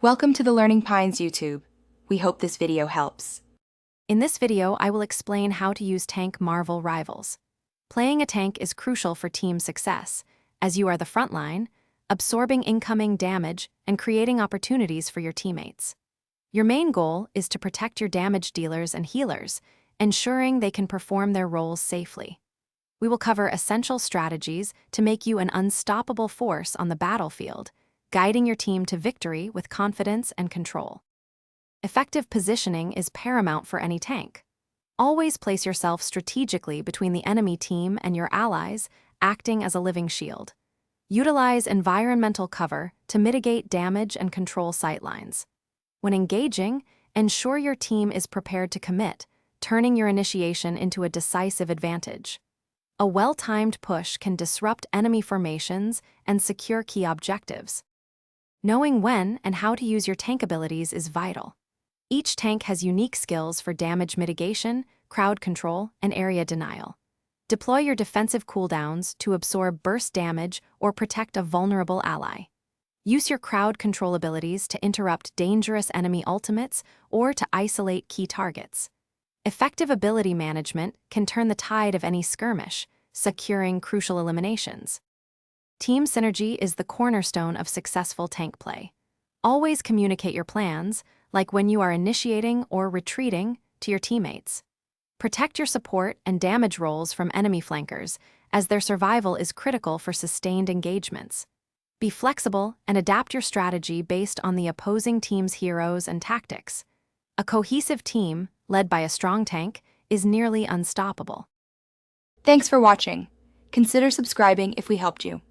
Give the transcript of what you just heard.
Welcome to the Learning Pines YouTube. We hope this video helps. In this video, I will explain how to use Tank Marvel Rivals. Playing a tank is crucial for team success, as you are the front line, absorbing incoming damage and creating opportunities for your teammates. Your main goal is to protect your damage dealers and healers, ensuring they can perform their roles safely. We will cover essential strategies to make you an unstoppable force on the battlefield, guiding your team to victory with confidence and control. Effective positioning is paramount for any tank. Always place yourself strategically between the enemy team and your allies, acting as a living shield. Utilize environmental cover to mitigate damage and control sightlines. When engaging, ensure your team is prepared to commit, turning your initiation into a decisive advantage. A well-timed push can disrupt enemy formations and secure key objectives. Knowing when and how to use your tank abilities is vital. Each tank has unique skills for damage mitigation, crowd control, and area denial. Deploy your defensive cooldowns to absorb burst damage or protect a vulnerable ally. Use your crowd control abilities to interrupt dangerous enemy ultimates or to isolate key targets. Effective ability management can turn the tide of any skirmish, securing crucial eliminations. Team synergy is the cornerstone of successful tank play. Always communicate your plans, like when you are initiating or retreating, to your teammates. Protect your support and damage rolls from enemy flankers, as their survival is critical for sustained engagements. Be flexible and adapt your strategy based on the opposing team's heroes and tactics. A cohesive team, led by a strong tank, is nearly unstoppable. Thanks for watching. Consider subscribing if we helped you.